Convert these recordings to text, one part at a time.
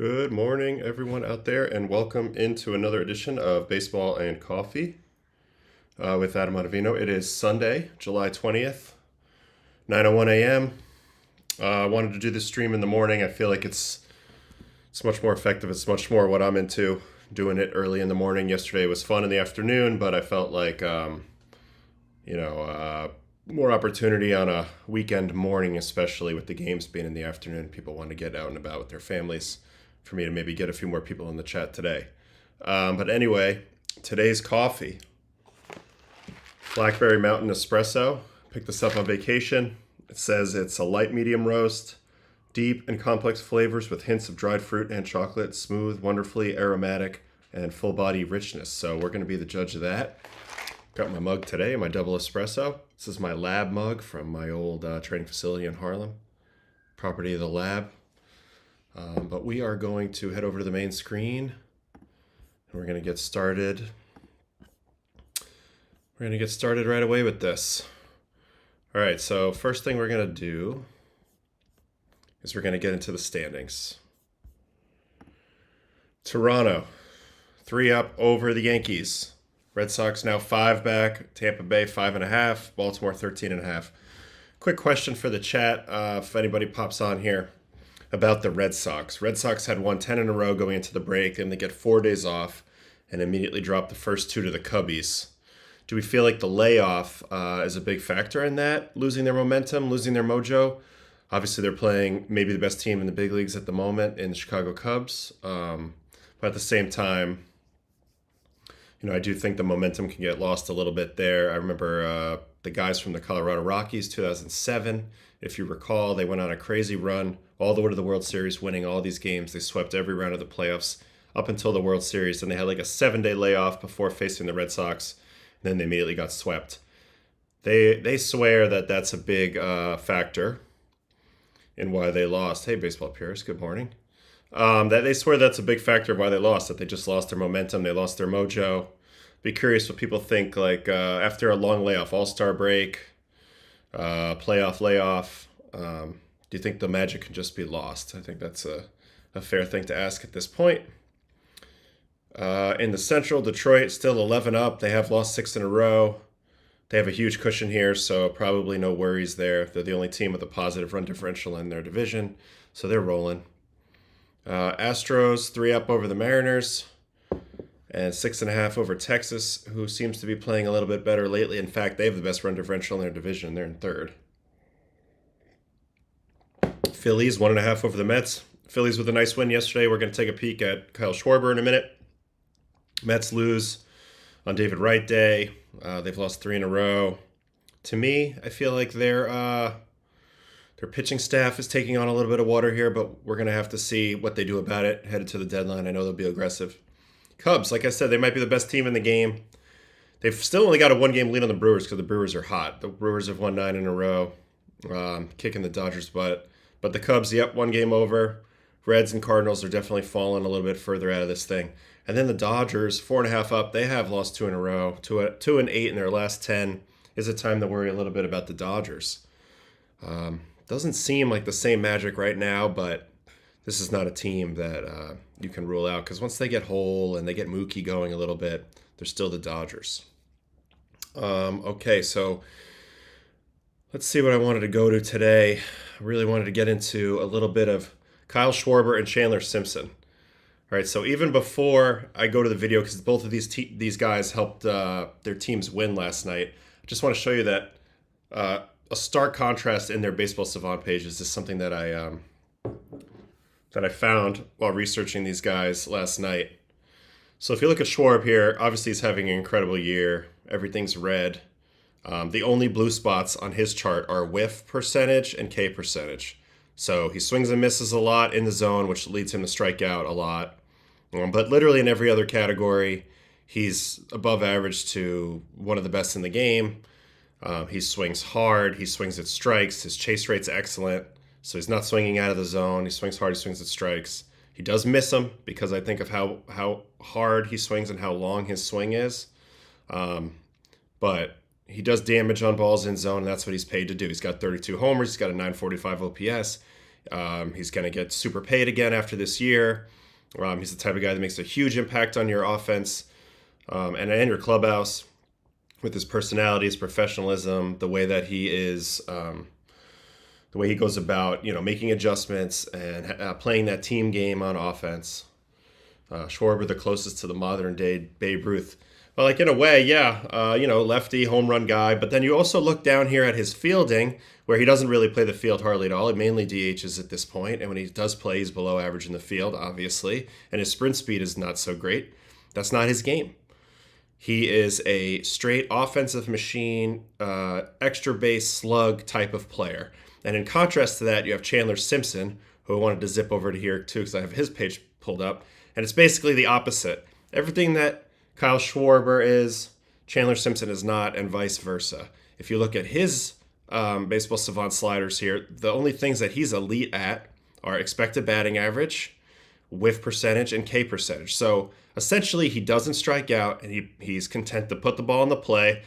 Good morning, everyone out there, and welcome into another edition of Baseball and Coffee with Adam Ottavino. It is Sunday, July 20th, 9:01 a.m. I wanted to do this stream in the morning. I feel like it's much more effective. It's much more what I'm into, doing it early in the morning. Yesterday was fun in the afternoon, but I felt like, more opportunity on a weekend morning, especially with the games being in the afternoon. People want to get out and about with their families. For me to maybe get a few more people in the chat today. But anyway, today's coffee. Blackberry Mountain Espresso. Picked this up on vacation. It says it's a light medium roast, deep and complex flavors with hints of dried fruit and chocolate, smooth, wonderfully aromatic, and full body richness. So we're going to be the judge of that. Got my mug today, my double espresso. This is my lab mug from my old training facility in Harlem. Property of the lab. But we are going to head over to the main screen and we're going to get started. We're going to get started right away with this. All right, so first thing we're going to do is we're going to get into the standings. Toronto, 3 up over the Yankees. Red Sox now 5 back. Tampa Bay 5.5. Baltimore 13.5. Quick question for the chat, if anybody pops on here. About the Red Sox. Red Sox had won 10 in a row going into the break, and they get 4 days off and immediately drop the first 2 to the Cubbies. Do we feel like the layoff is a big factor in that? Losing their momentum, losing their mojo? Obviously, they're playing maybe the best team in the big leagues at the moment in the Chicago Cubs. But at the same time, I do think the momentum can get lost a little bit there. I remember the guys from the Colorado Rockies, 2007. If you recall, they went on a crazy run all the way to the World Series, winning all these games. They swept every round of the playoffs up until the World Series. And they had like a 7-day layoff before facing the Red Sox. And then they immediately got swept. They swear that that's a big factor in why they lost. Hey, baseball purists, good morning. That they swear that's a big factor of why they lost, that they just lost their momentum, they lost their mojo. Be curious what people think, like after a long layoff, all-star break, playoff layoff, do you think the magic can just be lost? I think that's a fair thing to ask at this point. In the Central, Detroit still 11 up. They have lost 6 in a row. They have a huge cushion here, so probably no worries there. They're the only team with a positive run differential in their division, so they're rolling. Astros 3 up over the Mariners and 6.5 over Texas, who seems to be playing a little bit better lately. In fact, they have the best run differential in their division. They're in 3rd. Phillies 1.5 over the Mets. Phillies with a nice win yesterday. We're going to take a peek at Kyle Schwarber in a minute. Mets lose on David Wright Day. They've lost 3 in a row. To me, I feel like their pitching staff is taking on a little bit of water here, but we're going to have to see what they do about it headed to the deadline. I know they'll be aggressive. Cubs, like I said, they might be the best team in the game. They've still only got a 1-game lead on the Brewers because the Brewers are hot. The Brewers have won 9 in a row, kicking the Dodgers' butt. But the Cubs, 1 game over. Reds and Cardinals are definitely falling a little bit further out of this thing. And then the Dodgers, 4.5 up. They have lost 2 in a row. 2 and 8 in their last 10. Is it time to worry a little bit about the Dodgers? Doesn't seem like the same magic right now, but this is not a team that you can rule out because once they get whole and they get Mookie going a little bit, they're still the Dodgers. Okay, so let's see what I wanted to go to today. I really wanted to get into a little bit of Kyle Schwarber and Chandler Simpson. All right, so even before I go to the video, because both of these guys helped their teams win last night, I just want to show you that a stark contrast in their Baseball Savant pages is something that I found while researching these guys last night. So if you look at Schwarber here, obviously he's having an incredible year. Everything's red. The only blue spots on his chart are whiff percentage and K percentage. So he swings and misses a lot in the zone, which leads him to strike out a lot. But literally in every other category, he's above average to one of the best in the game. He swings hard. He swings at strikes. His chase rate's excellent. So he's not swinging out of the zone. He swings hard. He swings at strikes. He does miss them because I think of how hard he swings and how long his swing is. But he does damage on balls in zone, and that's what he's paid to do. He's got 32 homers. He's got a 945 OPS. He's going to get super paid again after this year. He's the type of guy that makes a huge impact on your offense and your clubhouse with his personality, his professionalism, the way that he is, the way he goes about, making adjustments and playing that team game on offense. Schwarber, the closest to the modern day Babe Ruth. Well, in a way, yeah, lefty, home run guy. But then you also look down here at his fielding, where he doesn't really play the field hardly at all. He mainly DHs at this point, and when he does play, he's below average in the field, obviously. And his sprint speed is not so great. That's not his game. He is a straight offensive machine, extra base slug type of player. And in contrast to that, you have Chandler Simpson, who I wanted to zip over to here too, because I have his page pulled up. And it's basically the opposite. Everything that Kyle Schwarber is, Chandler Simpson is not, and vice versa. If you look at his baseball savant sliders here, the only things that he's elite at are expected batting average, whiff percentage, and K percentage. So essentially, he doesn't strike out, and he's content to put the ball into play,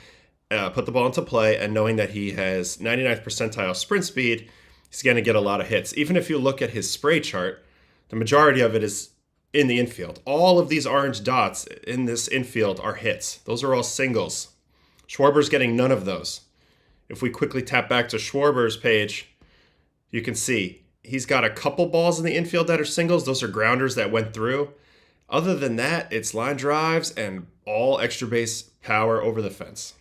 and knowing that he has 99th percentile sprint speed, he's going to get a lot of hits. Even if you look at his spray chart, the majority of it is in the infield. All of these orange dots in this infield are hits. Those are all singles. Schwarber's getting none of those. If we quickly tap back to Schwarber's page, you can see he's got a couple balls in the infield that are singles. Those are grounders that went through. Other than that, it's line drives and all extra base power over the fence.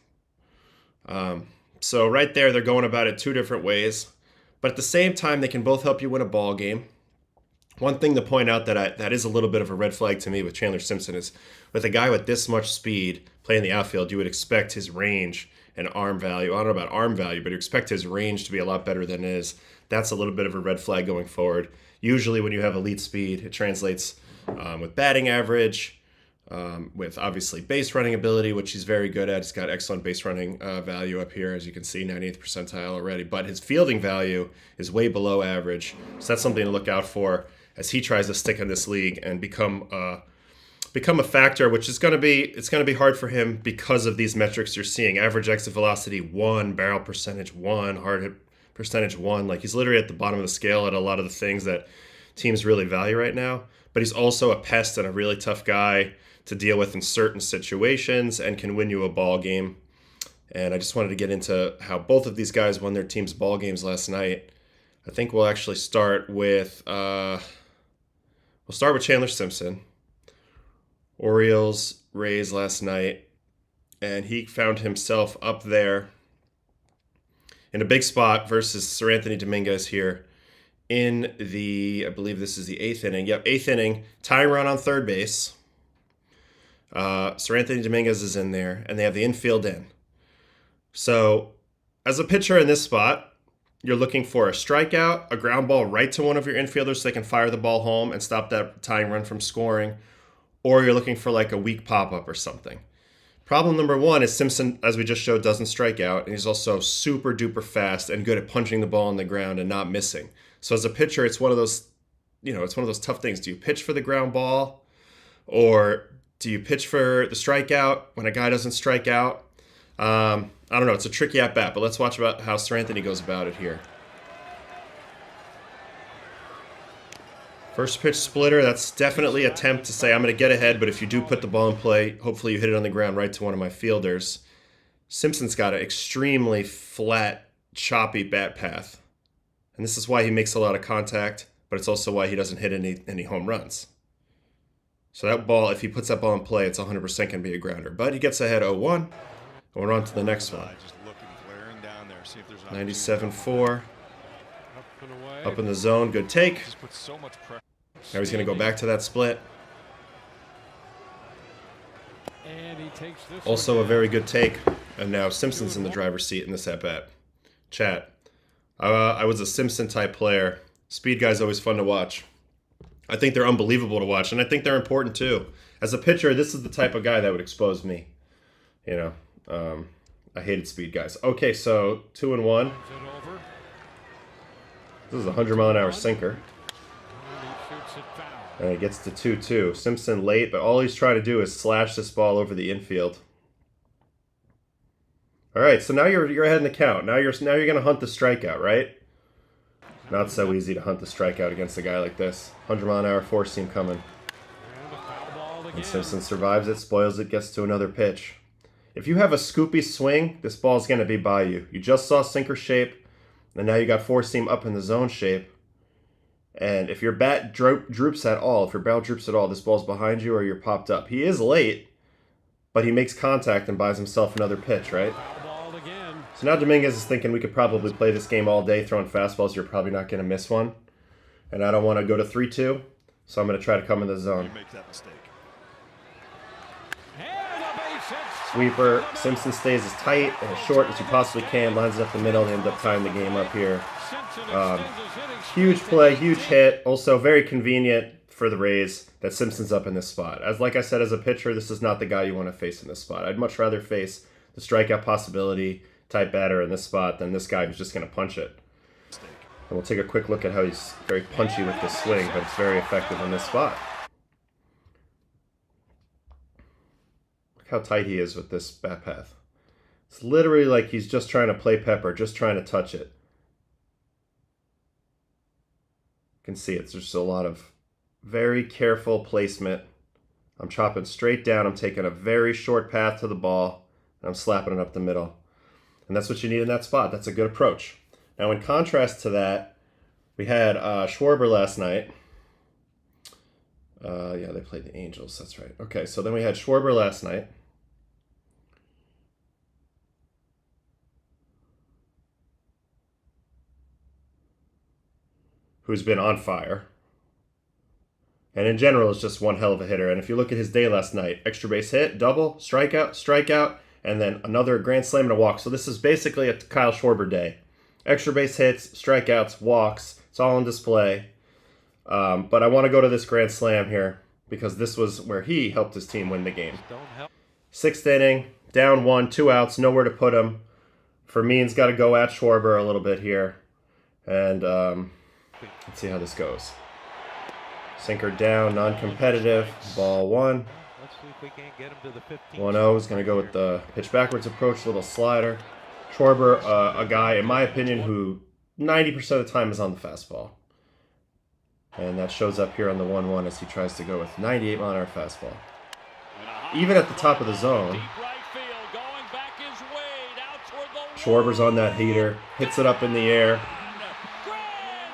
So right there, they're going about it two different ways. But at the same time, they can both help you win a ball game. One thing to point out that is a little bit of a red flag to me with Chandler Simpson is with a guy with this much speed playing the outfield, you would expect his range and arm value. I don't know about arm value, but you expect his range to be a lot better than it is. That's a little bit of a red flag going forward. Usually when you have elite speed, it translates with batting average, with obviously base running ability, which he's very good at. He's got excellent base running value up here, as you can see, 98th percentile already. But his fielding value is way below average. So that's something to look out for as he tries to stick in this league and become a factor, which is going to be hard for him because of these metrics you're seeing. Average exit velocity 1, barrel percentage 1, hard hit percentage 1. Like, he's literally at the bottom of the scale at a lot of the things that teams really value right now. But he's also a pest and a really tough guy to deal with in certain situations and can win you a ball game. And I just wanted to get into how both of these guys won their team's ball games last night. I think we'll actually start with Chandler Simpson. Orioles, Rays last night, and he found himself up there in a big spot versus Sir Anthony Dominguez here in I believe this is the 8th inning. Yep, 8th inning, tying run on third base. Sir Anthony Dominguez is in there, and they have the infield in. So, as a pitcher in this spot, you're looking for a strikeout, a ground ball right to one of your infielders so they can fire the ball home and stop that tying run from scoring, or you're looking for like a weak pop-up or something. Problem number one is Simpson, as we just showed, doesn't strike out, and he's also super duper fast and good at punching the ball on the ground and not missing. So as a pitcher, it's one of those tough things. Do you pitch for the ground ball, or do you pitch for the strikeout when a guy doesn't strike out? I don't know. It's a tricky at bat, but let's watch about how Sir Anthony goes about it here. First pitch splitter, that's definitely an attempt to say, I'm going to get ahead, but if you do put the ball in play, hopefully you hit it on the ground right to one of my fielders. Simpson's got an extremely flat, choppy bat path. And this is why he makes a lot of contact, but it's also why he doesn't hit any home runs. So that ball, if he puts that ball in play, it's 100% going to be a grounder. But he gets ahead 0-1, and we're on to the next one. 97-4. Up in the zone, good take. Now he's going to go back to that split. Also a very good take. And now Simpson's in the driver's seat in this at-bat. Chat. I was a Simpson-type player. Speed guy's always fun to watch. I think they're unbelievable to watch, and I think they're important too. As a pitcher, this is the type of guy that would expose me. I hated speed guys. Okay, so 2-1. This is a 100-mile-an-hour sinker. And it gets to 2-2. Simpson late, but all he's trying to do is slash this ball over the infield. All right, so now you're ahead in the count. Now you're going to hunt the strikeout, right? Not so easy to hunt the strikeout against a guy like this. 100-mile-an-hour four-seam coming. And Simpson survives it, spoils it, gets to another pitch. If you have a scoopy swing, this ball's going to be by you. You just saw sinker shape, and now you got four-seam up in the zone shape. And if your bat droops at all, if your barrel droops at all, this ball's behind you or you're popped up. He is late, but he makes contact and buys himself another pitch, right? So now Dominguez is thinking we could probably play this game all day throwing fastballs. You're probably not going to miss one. And I don't want to go to 3-2, so I'm going to try to come in the zone. Sweeper. Simpson stays as tight and as short as you possibly can. Lines it up the middle. They end up tying the game up here. Huge play, huge hit. Also very convenient for the Rays that Simpson's up in this spot. Like I said, as a pitcher, this is not the guy you want to face in this spot. I'd much rather face the strikeout possibility type batter in this spot than this guy who's just going to punch it. And we'll take a quick look at how he's very punchy with this swing, but it's very effective in this spot. Look how tight he is with this bat path. It's literally like he's just trying to play pepper, just trying to touch it. You can see it's just a lot of very careful placement. I'm chopping straight down. I'm taking a very short path to the ball, and I'm slapping it up the middle. And that's what you need in that spot. That's a good approach. Now, in contrast to that, we had Schwarber last night. Yeah, they played the Angels. That's right. Okay, so then we had Schwarber last night. Who's been on fire. And in general, is just one hell of a hitter. And if you look at his day last night, extra base hit, double, strikeout, and then another grand slam and a walk. So this is basically a Kyle Schwarber day. Extra base hits, strikeouts, walks. It's all on display. But I want to go to this grand slam here because this was where he helped his team win the game. 6th inning, down 1, 2 outs, nowhere to put him. Fermin's got to go at Schwarber a little bit here. And let's see how this goes. Sinker down, non-competitive, ball 1. Let's see if we can't get him to the 15. 1-0 is going to go with the pitch backwards approach, little slider. Schwarber, a guy, in my opinion, who 90% of the time is on the fastball. And that shows up here on the 1-1 as he tries to go with 98-mile-an-hour fastball. Even at the top of the zone, Schwarber's on that heater, hits it up in the air.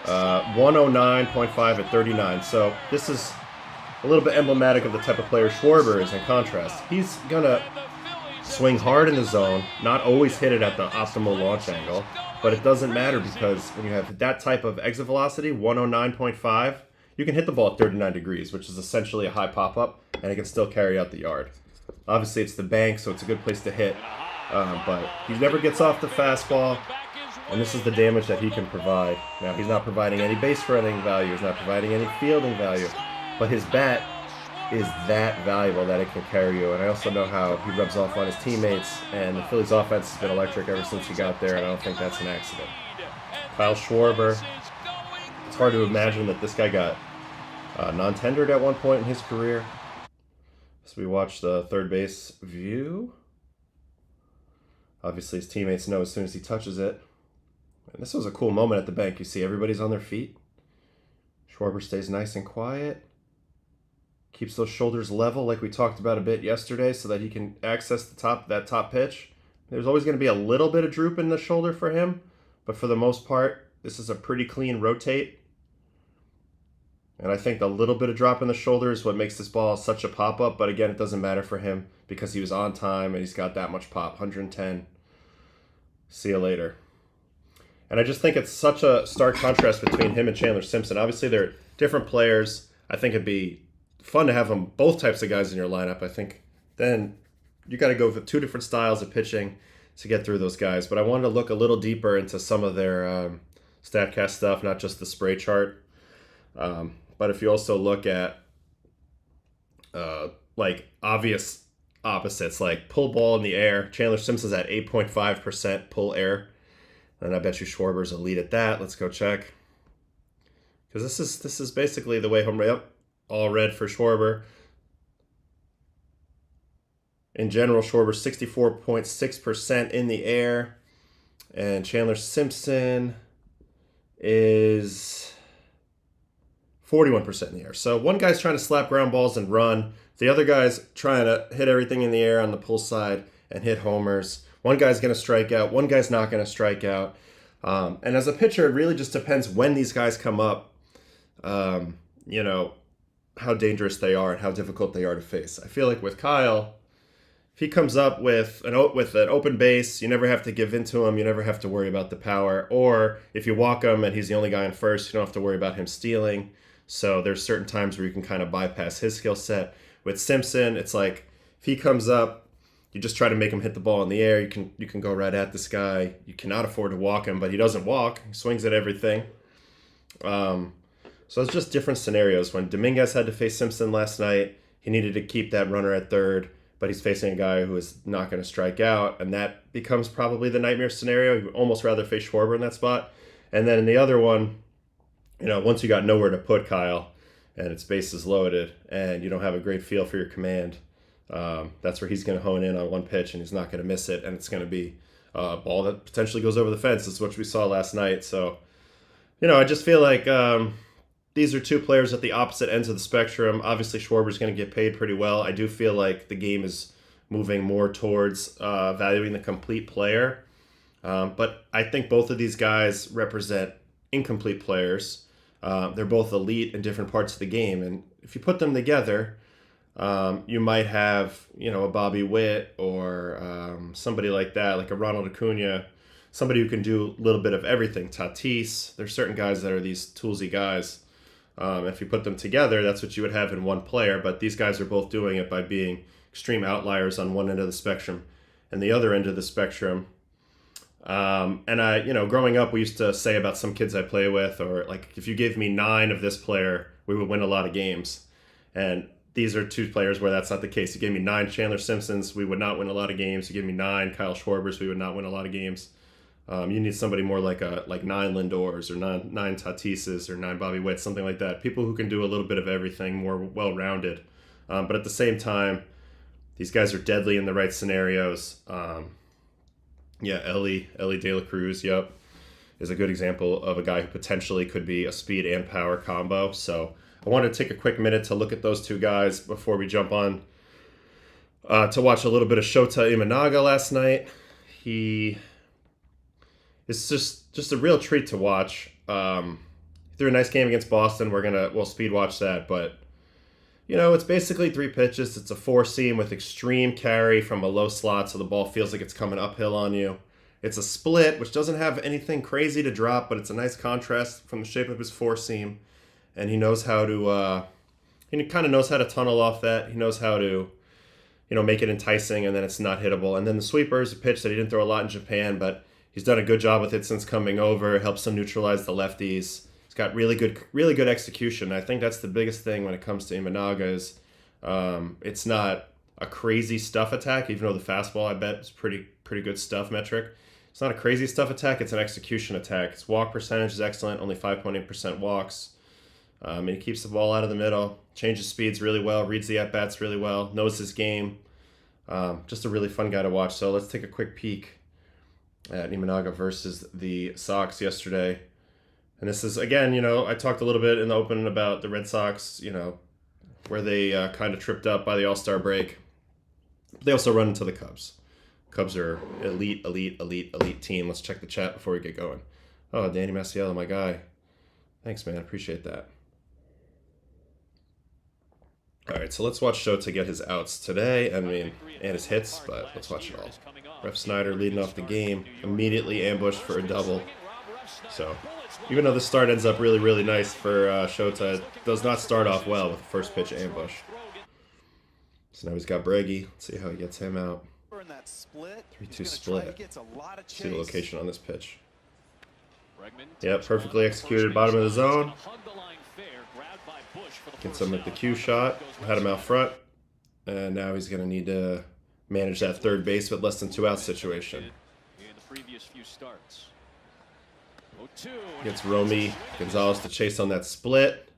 109.5 at 39. So this is a little bit emblematic of the type of player Schwarber is in contrast. He's going to swing hard in the zone, not always hit it at the optimal launch angle, but it doesn't matter because when you have that type of exit velocity, 109.5, you can hit the ball at 39 degrees, which is essentially a high pop-up, and it can still carry out the yard. Obviously, it's the bank, so it's a good place to hit, but he never gets off the fastball. And this is the damage that he can provide. Now, he's not providing any base running value. He's not providing any fielding value. But his bat is that valuable that it can carry you. And I also know how he rubs off on his teammates. And the Phillies' offense has been electric ever since he got there. And I don't think that's an accident. Kyle Schwarber. It's hard to imagine that this guy got non-tendered at one point in his career. So we watch the third base view. Obviously, his teammates know as soon as he touches it. And this was a cool moment at the bank. You see everybody's on their feet. Schwarber stays nice and quiet. Keeps those shoulders level like we talked about a bit yesterday so that he can access that top pitch. There's always going to be a little bit of droop in the shoulder for him. But for the most part, this is a pretty clean rotate. And I think the little bit of drop in the shoulder is what makes this ball such a pop-up. But again, it doesn't matter for him because he was on time and he's got that much pop. 110. See you later. And I just think it's such a stark contrast between him and Chandler Simpson. Obviously, they're different players. I think it'd be fun to have them, both types of guys in your lineup. I think then you got to go with 2 different styles of pitching to get through those guys. But I wanted to look a little deeper into some of their StatCast stuff, not just the spray chart. But if you also look at like obvious opposites, like pull ball in the air, Chandler Simpson's at 8.5% pull air. And I bet you Schwarber's elite at that. Let's go check. Because this is basically the way home run. Yep, all red for Schwarber. In general, Schwarber's 64.6% in the air. And Chandler Simpson is 41% in the air. So one guy's trying to slap ground balls and run. The other guy's trying to hit everything in the air on the pull side and hit homers. One guy's going to strike out. One guy's not going to strike out. And as a pitcher, it really just depends when these guys come up, you know, how dangerous they are and how difficult they are to face. I feel like with Kyle, if he comes up with an open base, you never have to give in to him. You never have to worry about the power. Or if you walk him and he's the only guy on first, you don't have to worry about him stealing. So there's certain times where you can kind of bypass his skill set. With Simpson, it's like if he comes up, you just try to make him hit the ball in the air. You can go right at this guy. You cannot afford to walk him, but he doesn't walk. He swings at everything. So it's just different scenarios. When Dominguez had to face Simpson last night, he needed to keep that runner at third, but he's facing a guy who is not going to strike out, and that becomes probably the nightmare scenario. You'd almost rather face Schwarber in that spot. And then in the other one, you know, once you got nowhere to put Kyle and its bases loaded and you don't have a great feel for your command, that's where he's going to hone in on one pitch and he's not going to miss it, and it's going to be a ball that potentially goes over the fence. That's what we saw last night. So, you know, I just feel like these are two players at the opposite ends of the spectrum. Obviously, Schwarber's going to get paid pretty well. I do feel like the game is moving more towards valuing the complete player. But I think both of these guys represent incomplete players. They're both elite in different parts of the game. And if you put them together, you might have, you know, a Bobby Witt or somebody like that, like a Ronald Acuna, somebody who can do a little bit of everything. Tatis, there's certain guys that are these toolsy guys. If you put them together, that's what you would have in one player. But these guys are both doing it by being extreme outliers on one end of the spectrum and the other end of the spectrum. And I, you know, growing up, we used to say about some kids I play with, or like, if you gave me 9 of this player, we would win a lot of games. And these are two players where that's not the case. You gave me 9 Chandler Simpsons, we would not win a lot of games. You give me 9 Kyle Schwarbers, we would not win a lot of games. You need somebody more like 9 Lindors or 9 Tatises or 9 Bobby Witts, something like that. People who can do a little bit of everything, more well-rounded. But at the same time, these guys are deadly in the right scenarios. Ellie De La Cruz, yep, is a good example of a guy who potentially could be a speed and power combo. So I wanted to take a quick minute to look at those two guys before we jump on to watch a little bit of Shota Imanaga last night. It's just a real treat to watch. He threw a nice game against Boston. We'll speed watch that, but you know, it's basically 3 pitches. It's a 4-seam with extreme carry from a low slot, so the ball feels like it's coming uphill on you. It's a split, which doesn't have anything crazy to drop, but it's a nice contrast from the shape of his 4-seam, and he knows how to. He kind of knows how to tunnel off that. He knows how to, you know, make it enticing, and then it's not hittable. And then the sweeper is a pitch that he didn't throw a lot in Japan, but he's done a good job with it since coming over. It helps him neutralize the lefties. He's got really good execution. I think that's the biggest thing when it comes to Imanaga is it's not a crazy stuff attack, even though the fastball, I bet, is pretty good stuff metric. It's not a crazy stuff attack. It's an execution attack. His walk percentage is excellent, only 5.8% walks. And he keeps the ball out of the middle, changes speeds really well, reads the at-bats really well, knows his game. Just a really fun guy to watch. So let's take a quick peek at Imanaga versus the Sox yesterday. And this is, again, you know, I talked a little bit in the open about the Red Sox, you know, where they kind of tripped up by the All-Star break. They also run into the Cubs. Cubs are elite team. Let's check the chat before we get going. Oh, Danny Masiello, my guy. Thanks, man. Appreciate that. All right, so let's watch Shota get his outs today. I mean, and his hits, but let's watch it all. Ref Snyder leading off the game, immediately ambushed for a double. So, even though the start ends up really nice for Shota, it does not start off well with the first pitch ambush. So now he's got Breggy. Let's see how he gets him out. 3-2 split. See the location on this pitch. Yep, perfectly executed, bottom of the zone. Gets him at the cue shot, had him out front, and now he's going to need to manage that third base with less than 2 out situation. Gets Romy Gonzalez to chase on that split.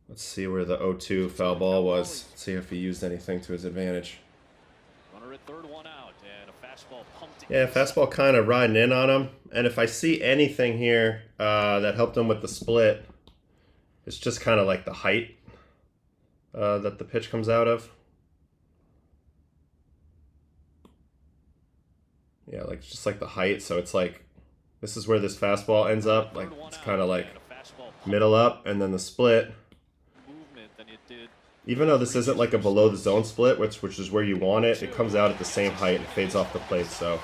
Let's see where the 0-2 foul ball was. Let's see if he used anything to his advantage. Third one out, and a fastball pumped. Yeah, fastball kind of riding in on him. And if I see anything here that helped him with the split, it's just kind of like the height that the pitch comes out of. Yeah, like just like the height. So it's like, this is where this fastball ends up. Like it's kind of like middle up, and then the split. Even though this isn't like a below the zone split, which is where you want it, it comes out at the same height and fades off the plate. So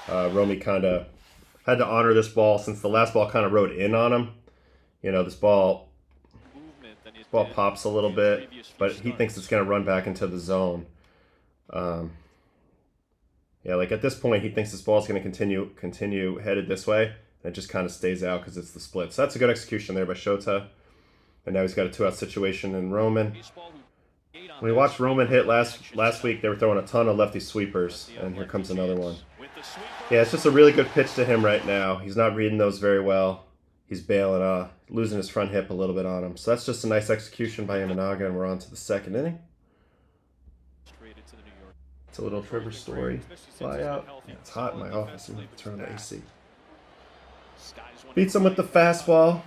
Romy kind of had to honor this ball since the last ball kind of rode in on him. You know, this ball pops a little bit, but he thinks it's going to run back into the zone. Yeah, like at this point, he thinks this ball is going to continue headed this way, and it just kind of stays out because it's the split. So that's a good execution there by Shota. And now he's got a 2-out situation in Roman. When we watched Roman hit last week, they were throwing a ton of lefty sweepers, and here comes another one. Yeah, it's just a really good pitch to him right now. He's not reading those very well. He's bailing, losing his front hip a little bit on him. So that's just a nice execution by Imanaga, and we're on to the second inning. It's a little Trevor Story fly out. Yeah, it's hot in my office. I'm going to turn on the AC. Beats him with the fastball.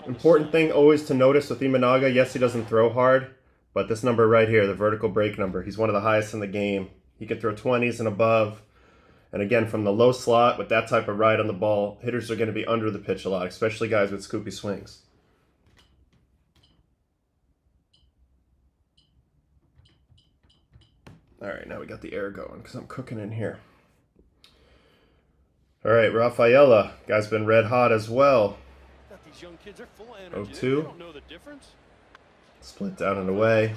Important thing always to notice with Imanaga, yes, he doesn't throw hard, but this number right here, the vertical break number, he's one of the highest in the game. He can throw 20s and above. And again, from the low slot, with that type of ride on the ball, hitters are going to be under the pitch a lot, especially guys with scoopy swings. All right, now we got the air going because I'm cooking in here. All right, Rafaela, guy's been red hot as well. These young kids are full of energy. 0-2. They don't know the difference. Split down and away.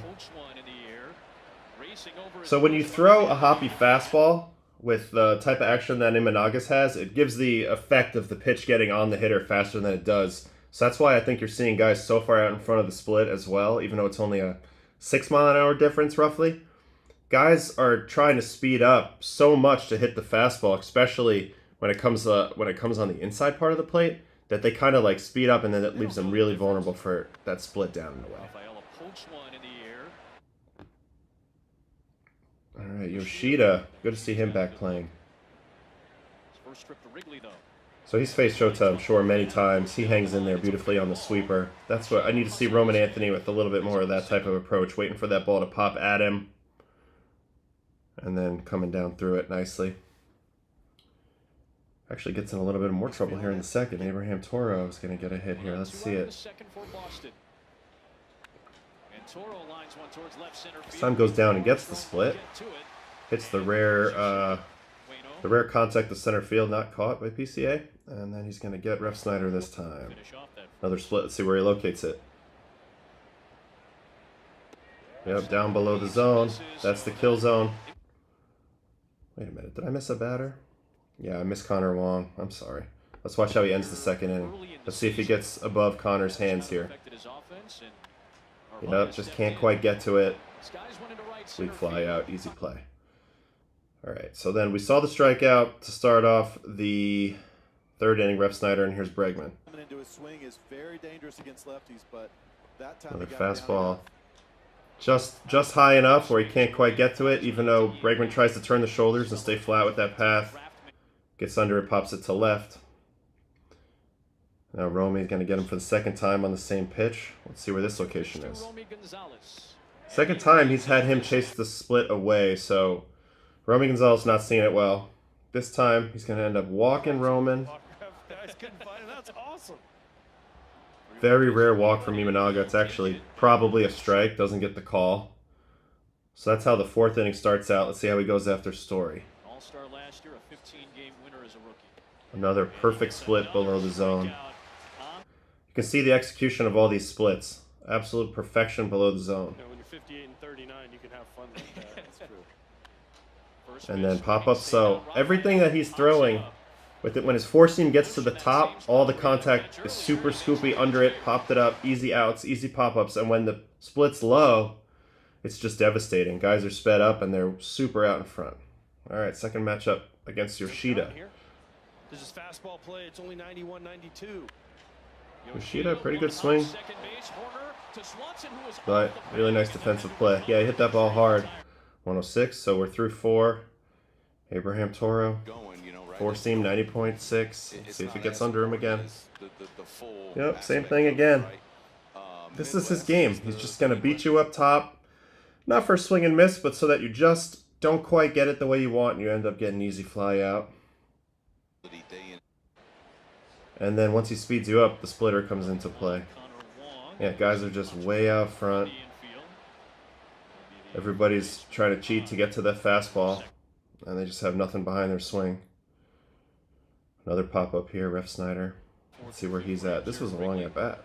So when you throw a hoppy fastball with the type of action that Imanaga's has, it gives the effect of the pitch getting on the hitter faster than it does. So that's why I think you're seeing guys so far out in front of the split as well, even though it's only a 6-mile-an-hour difference roughly. Guys are trying to speed up so much to hit the fastball, especially when it comes on the inside part of the plate, that they kind of like speed up, and then it leaves them really vulnerable for that split down and away. All right, Yoshida, good to see him back playing. So he's faced Shota, I'm sure, many times. He hangs in there beautifully on the sweeper. That's what I need to see Roman Anthony with a little bit more of that type of approach, waiting for that ball to pop at him, and then coming down through it nicely. Actually gets in a little bit more trouble here in the second. Abraham Toro is going to get a hit here. Let's see it. This time goes down and gets the split. Hits the rare contact to center field, not caught by PCA. And then he's going to get Ref Snyder this time. Another split. Let's see where he locates it. Yep, down below the zone. That's the kill zone. Wait a minute. Did I miss a batter? Yeah, I missed Connor Wong. I'm sorry. Let's watch how he ends the second inning. Let's see if he gets above Connor's hands here. Yep, just can't quite get to it. Weak fly out, easy play. All right, so then we saw the strikeout to start off the third inning, Ref Snyder, and here's Bregman. Another fastball. Just high enough where he can't quite get to it, even though Bregman tries to turn the shoulders and stay flat with that path. Gets under it, pops it to left. Now Romy is going to get him for the second time on the same pitch. Let's see where this location is. Second time he's had him chase the split away, so Romy Gonzalez not seeing it well. This time he's going to end up walking Roman. Very rare walk from Imanaga. It's actually probably a strike, doesn't get the call. So that's how the fourth inning starts out. Let's see how he goes after Story. All-star last year, a 15-game winner as a rookie. Another perfect split below the zone. You can see the execution of all these splits. Absolute perfection below the zone. When you're 58 and 39, you can have fun like that. That's true. And then pop-up. So everything that he's throwing, with it, when his four seam gets to the top, all the contact is super scoopy under it, popped it up, easy outs, easy pop-ups. And when the split's low, it's just devastating. Guys are sped up and they're super out in front. All right, second matchup against Yoshida. This is fastball play. It's only 91-92. Yoshida, pretty good swing, but really nice defensive play. Yeah, he hit that ball hard. 106, so we're through 4. Abraham Toro. Four seam 90.6. See if it gets under him again. Yep, same thing again. This is his game. He's just going to beat you up top. Not for swing and miss, but so that you just don't quite get it the way you want and you end up getting easy fly out. And then once he speeds you up, the splitter comes into play. Yeah, guys are just way out front. Everybody's trying to cheat to get to that fastball, and they just have nothing behind their swing. Another pop-up here, Ref Snyder. Let's see where he's at. This was a long at-bat.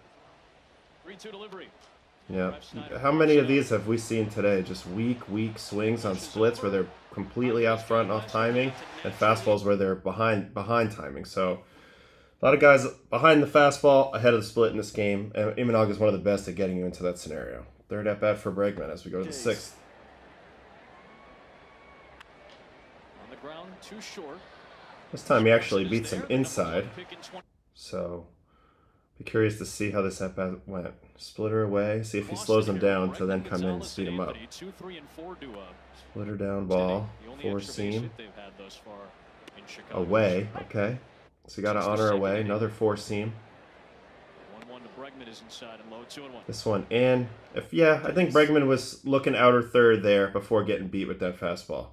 Yeah. How many of these have we seen today? Just weak swings on splits where they're completely out front and off timing, and fastballs where they're behind timing. So a lot of guys behind the fastball, ahead of the split in this game, and Imanaga is one of the best at getting you into that scenario. Third at-bat for Bregman as we go to the sixth. On the ground, too short. This time he actually beats him inside. So be curious to see how this at-bat went. Splitter away, see if he slows him down to then come in and speed him up. Splitter down ball, four seam. Away, okay. So you got to honor away, another four seam. This one in. I think Bregman was looking outer third there before getting beat with that fastball.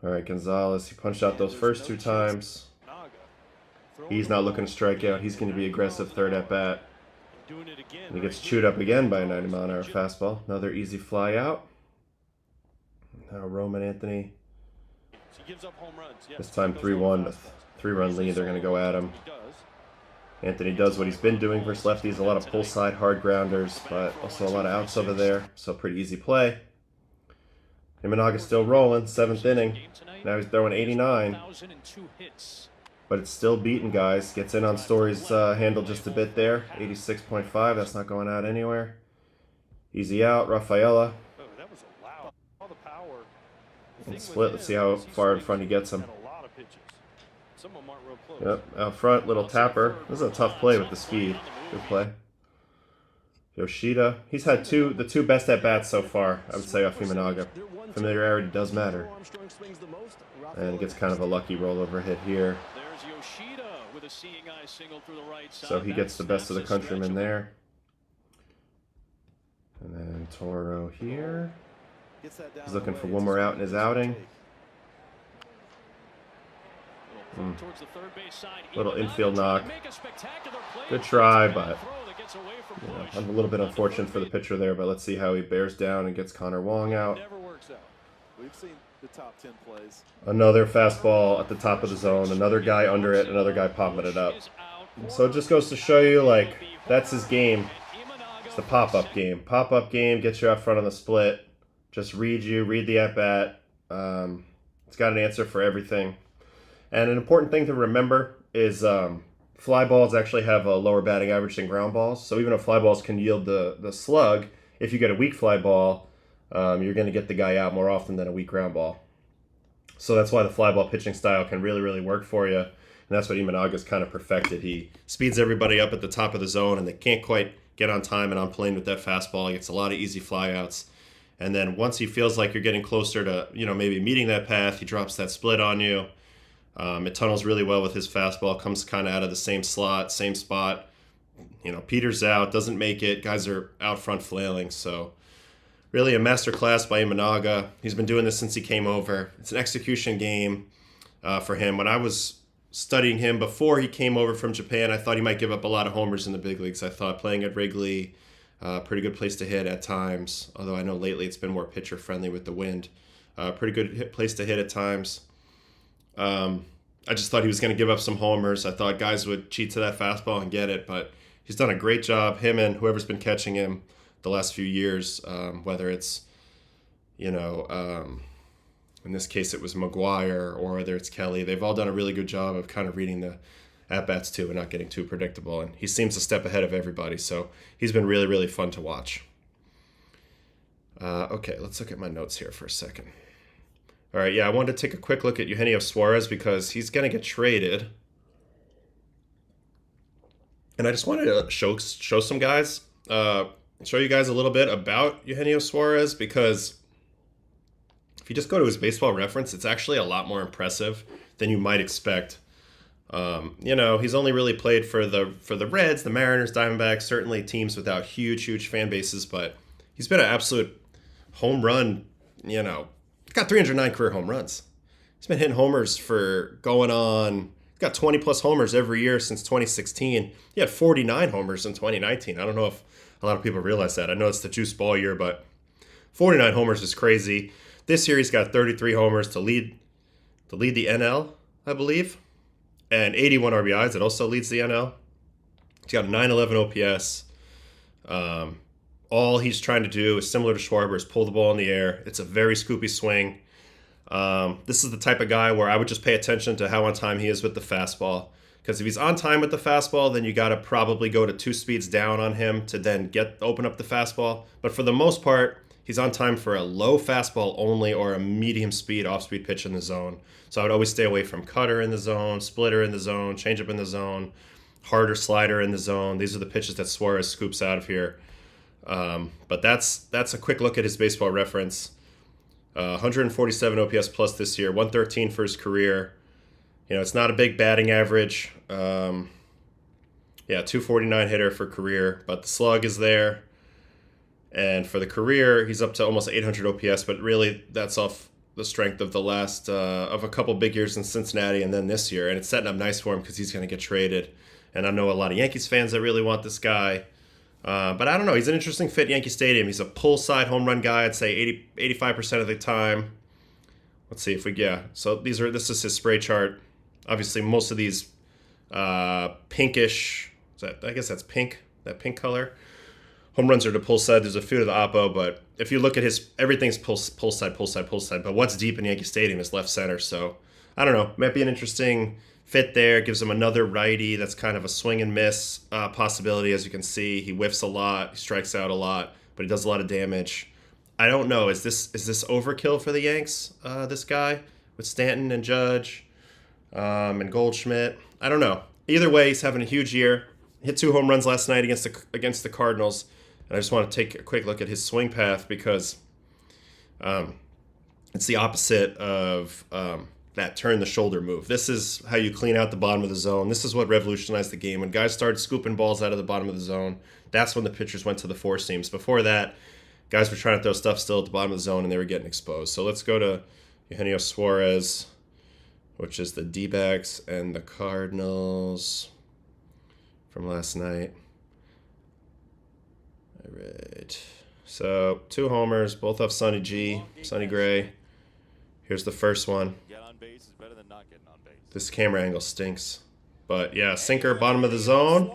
All right, Gonzalez, he punched out those first two times. He's not looking to strike out. He's going to be aggressive third at bat. And he gets chewed up again by a 90-mile-an-hour fastball. Another easy fly out. Now Roman Anthony. This time 3-1, 3-run lead. They're going to go at him. Anthony does what he's been doing versus lefties. A lot of pull side hard grounders, but also a lot of outs over there. So pretty easy play. Imanaga's still rolling. 7th inning. Now he's throwing 89. But it's still beaten, guys. Gets in on Story's handle just a bit there. 86.5. That's not going out anywhere. Easy out. Rafaela. And split. Let's see how far in front he gets him. Yep, out front, little tapper. This is a tough play with the speed. Good play. Yoshida. He's had the two best at-bats so far, I would say, off Imanaga. Familiarity does matter. And he gets kind of a lucky rollover hit here. So he gets the best of the countrymen there. And then Toro here. He's looking for one more out in his outing. Little infield knock. Good try, but I'm a little bit unfortunate for the pitcher there, but let's see how he bears down and gets Connor Wong out. Another fastball at the top of the zone, another guy under it, another guy popping it up. So it just goes to show you, like, that's his game. It's the pop-up game. Pop-up game gets you out front on the split. Just read the at-bat. It's got an answer for everything. And an important thing to remember is fly balls actually have a lower batting average than ground balls. So even if fly balls can yield the slug, if you get a weak fly ball, you're going to get the guy out more often than a weak ground ball. So that's why the fly ball pitching style can really, really work for you. And that's what Imanaga's kind of perfected. He speeds everybody up at the top of the zone, and they can't quite get on time and on plane with that fastball. He gets a lot of easy fly outs. And then once he feels like you're getting closer to, maybe meeting that path, he drops that split on you. It tunnels really well with his fastball, comes kind of out of the same slot, same spot. Peters out, doesn't make it. Guys are out front flailing. So really a master class by Imanaga. He's been doing this since he came over. It's an execution game for him. When I was studying him before he came over from Japan, I thought he might give up a lot of homers in the big leagues. I thought playing at Wrigley, pretty good place to hit at times. Although I know lately it's been more pitcher friendly with the wind. Pretty good place to hit at times. I just thought he was going to give up some homers. I thought guys would cheat to that fastball and get it, but he's done a great job. Him and whoever's been catching him the last few years, whether it's, in this case it was McGuire or whether it's Kelly, they've all done a really good job of kind of reading the at-bats too and not getting too predictable. And he seems a step ahead of everybody, so he's been really, really fun to watch. Okay, let's look at my notes here for a second. All right, I wanted to take a quick look at Eugenio Suarez because he's going to get traded. And I just wanted to show some guys, show you guys a little bit about Eugenio Suarez because if you just go to his baseball reference, it's actually a lot more impressive than you might expect. You know, he's only really played for the Reds, the Mariners, Diamondbacks, certainly teams without huge fan bases, but he's been an absolute home run, you know, got 309 career home runs. He's been hitting homers for going on, got 20 plus homers every year since 2016. He had 49 homers in 2019. I don't know if a lot of people realize that. I know it's the juice ball year, but 49 homers is crazy. This year he's got 33 homers to lead the NL, I believe, and 81 RBIs. It also leads the NL. He's got a 911 OPS. All he's trying to do is similar to Schwarber, is pull the ball in the air. It's a very scoopy swing. This is the type of guy where I would just pay attention to how on time he is with the fastball. Because if he's on time with the fastball, then you got to probably go to 2 speeds down on him to then open up the fastball. But for the most part, he's on time for a low fastball only or a medium speed off-speed pitch in the zone. So I would always stay away from cutter in the zone, splitter in the zone, changeup in the zone, harder slider in the zone. These are the pitches that Suarez scoops out of here. But that's a quick look at his baseball reference. 147 OPS plus this year, 113 for his career. You know, it's not a big batting average. 249 hitter for career, but the slug is there. And for the career, he's up to almost 800 OPS, but really that's off the strength of the last of a couple big years in Cincinnati and then this year. And it's setting up nice for him because he's going to get traded. And I know a lot of Yankees fans that really want this guy. But I don't know. He's an interesting fit at Yankee Stadium. He's a pull side home run guy, I'd say 85% of the time. Let's see if so this is his spray chart. Obviously, most of these pinkish, I guess that's pink, that pink color. Home runs are to pull side. There's a few to the oppo, but if you look at everything's pull side. But what's deep in Yankee Stadium is left center. So I don't know. Might be an interesting fit there. Gives him another righty that's kind of a swing and miss possibility. As you can see, he whiffs a lot, he strikes out a lot, but he does a lot of damage. I don't know. Is this overkill for the Yanks? This guy with Stanton and Judge and Goldschmidt. I don't know. Either way, he's having a huge year. Hit 2 home runs last night against the Cardinals. And I just want to take a quick look at his swing path because it's the opposite of that turn the shoulder move. This is how you clean out the bottom of the zone. This is what revolutionized the game. When guys started scooping balls out of the bottom of the zone, that's when the pitchers went to the 4 seams. Before that, guys were trying to throw stuff still at the bottom of the zone and they were getting exposed. So let's go to Eugenio Suarez, which is the D-backs and the Cardinals from last night. All right. So 2 homers, both off Sonny G, Sonny Gray. Here's the first one. Get on base is better than not getting on base. This camera angle stinks. But yeah, sinker, bottom of the zone.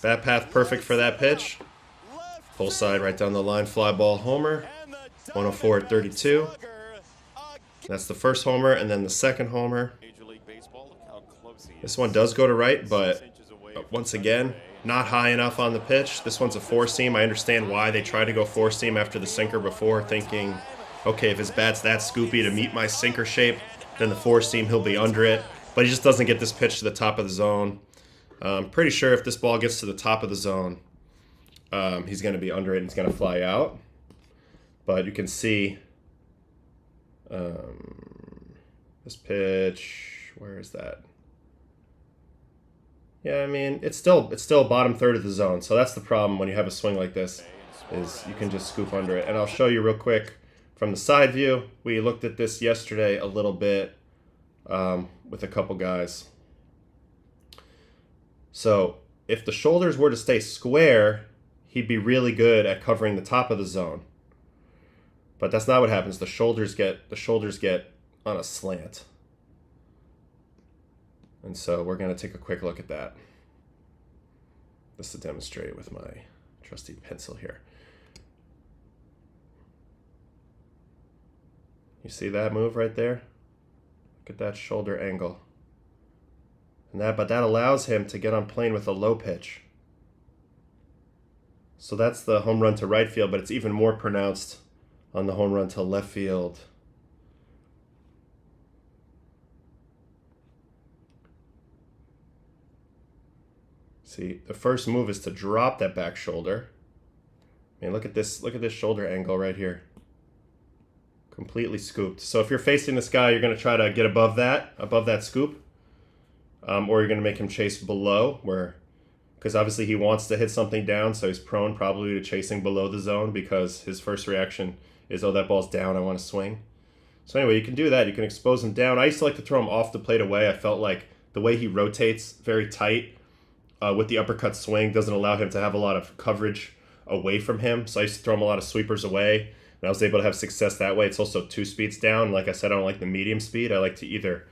Bat path perfect for that pitch. Pull side right down the line, fly ball homer. 104 at 32. That's the first homer, and then the second homer. This one does go to right, but once again, not high enough on the pitch. This one's a 4-seam. I understand why they tried to go 4-seam after the sinker before, thinking, okay, if his bat's that scoopy to meet my sinker shape, then the 4-seam, he'll be under it. But he just doesn't get this pitch to the top of the zone. I'm pretty sure if this ball gets to the top of the zone, he's going to be under it and it's going to fly out. But you can see this pitch, where is that? Yeah, I mean, it's still bottom third of the zone. So that's the problem when you have a swing like this, is you can just scoop under it. And I'll show you real quick from the side view. We looked at this yesterday a little bit with a couple guys. So if the shoulders were to stay square, he'd be really good at covering the top of the zone. But that's not what happens. The shoulders get on a slant. And so we're going to take a quick look at that. Just to demonstrate with my trusty pencil here. You see that move right there? Look at that shoulder angle. But that allows him to get on plane with a low pitch. So that's the home run to right field, but it's even more pronounced on the home run to left field. See, the first move is to drop that back shoulder. I mean, look at this shoulder angle right here. Completely scooped. So if you're facing this guy, you're going to try to get above that scoop. Or you're going to make him chase below, because obviously he wants to hit something down, so he's prone probably to chasing below the zone because his first reaction is, oh, that ball's down, I want to swing. So anyway, you can do that. You can expose him down. I used to like to throw him off the plate away. I felt like the way he rotates very tight with the uppercut swing doesn't allow him to have a lot of coverage away from him. So I used to throw him a lot of sweepers away, and I was able to have success that way. It's also 2 speeds down. Like I said, I don't like the medium speed. I like to either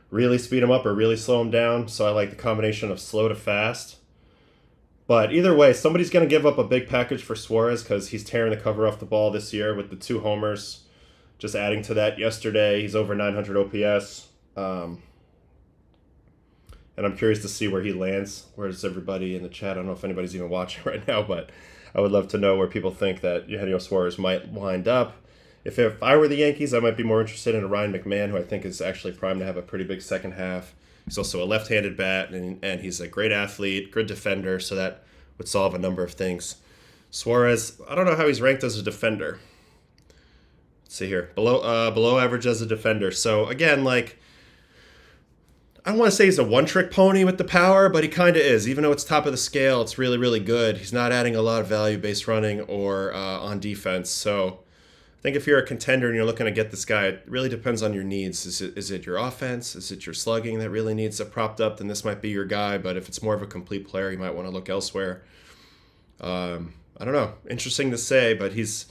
really speed him up or really slow him down. So I like the combination of slow to fast. But either way, somebody's going to give up a big package for Suarez because he's tearing the cover off the ball this year with the 2 homers. Just adding to that yesterday, he's over 900 OPS. And I'm curious to see where he lands. Where's everybody in the chat? I don't know if anybody's even watching right now, but I would love to know where people think that Eugenio Suarez might wind up. If I were the Yankees, I might be more interested in a Ryan McMahon, who I think is actually primed to have a pretty big second half. He's also a left-handed bat, and he's a great athlete, good defender, so that would solve a number of things. Suarez, I don't know how he's ranked as a defender. Let's see here. Below average as a defender. So, again, like, I don't want to say he's a one-trick pony with the power, but he kind of is. Even though it's top of the scale, it's really, really good. He's not adding a lot of value base running or on defense, so I think if you're a contender and you're looking to get this guy, it really depends on your needs. Is it your offense? Is it your slugging that really needs it propped up? Then this might be your guy. But if it's more of a complete player, you might want to look elsewhere. I don't know. Interesting to say, but he's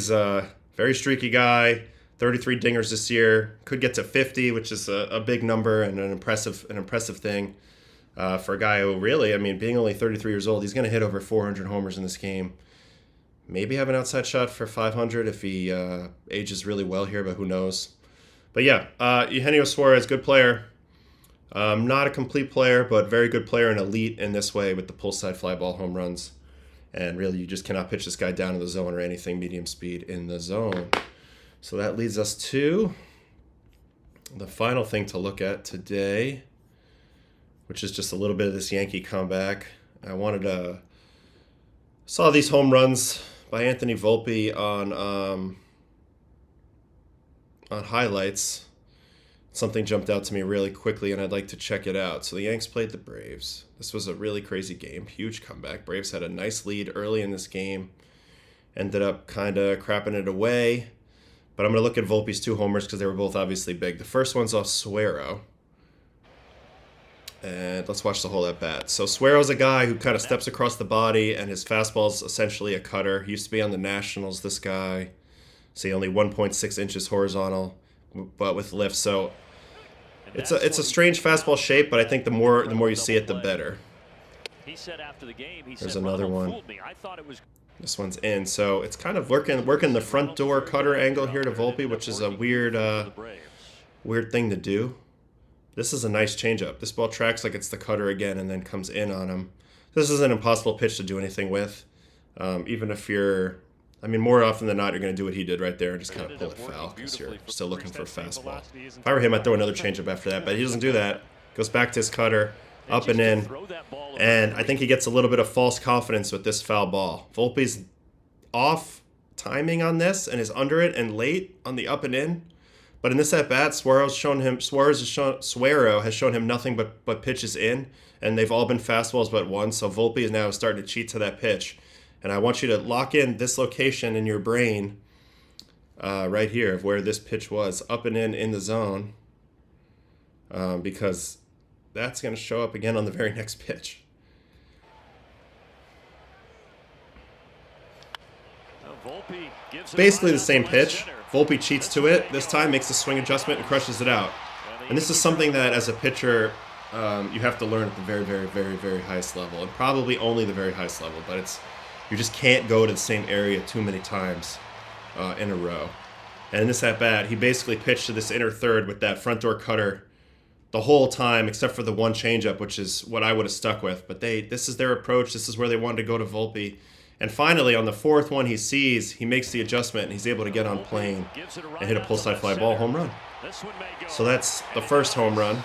a very streaky guy. 33 dingers this year. Could get to 50, which is a big number and an impressive thing for a guy who really, I mean, being only 33 years old, he's going to hit over 400 homers in this game. Maybe have an outside shot for 500 if he ages really well here, but who knows. But yeah, Eugenio Suarez, good player. Not a complete player, but very good player and elite in this way with the pull side fly ball home runs. And really, you just cannot pitch this guy down in the zone or anything medium speed in the zone. So that leads us to the final thing to look at today, which is just a little bit of this Yankee comeback. I wanted to saw these home runs by Anthony Volpe on highlights. Something jumped out to me really quickly, and I'd like to check it out. So the Yanks played the Braves. This was a really crazy game, huge comeback. Braves had a nice lead early in this game, ended up kind of crapping it away. But I'm going to look at Volpe's 2 homers because they were both obviously big. The first one's off Suero. And let's watch the whole at bat. So Suero's a guy who kind of steps across the body, and his fastball's essentially a cutter. He used to be on the Nationals, this guy. See, only 1.6 inches horizontal, but with lift. So it's a strange fastball shape, but I think the more you see it, the better. There's another one. This one's in. So it's kind of working the front door cutter angle here to Volpe, which is a weird thing to do. This is a nice changeup. This ball tracks like it's the cutter again and then comes in on him. This is an impossible pitch to do anything with. Even if you're, I mean, more often than not, you're going to do what he did right there and just kind of pull it foul because you're still looking for a fastball. If I were him, I'd throw another changeup after that, but he doesn't do that. Goes back to his cutter, up and in. And I think he gets a little bit of false confidence with this foul ball. Volpe's off timing on this and is under it and late on the up and in. But in this at-bat, Suero has shown him nothing but pitches in, and they've all been fastballs but one, so Volpe is now starting to cheat to that pitch. And I want you to lock in this location in your brain right here of where this pitch was, up and in the zone, because that's going to show up again on the very next pitch. Basically the same pitch. Volpe cheats to it. This time makes a swing adjustment and crushes it out. And this is something that as a pitcher you have to learn at the very, very, very, very highest level, and probably only the very highest level. But you just can't go to the same area too many times in a row. And in this at bat, he basically pitched to this inner third with that front door cutter the whole time, except for the one changeup, which is what I would have stuck with. But this is their approach. This is where they wanted to go to Volpe. And finally, on the fourth one he sees, he makes the adjustment, and he's able to get on plane and hit a pull-side fly ball home run. So that's the first home run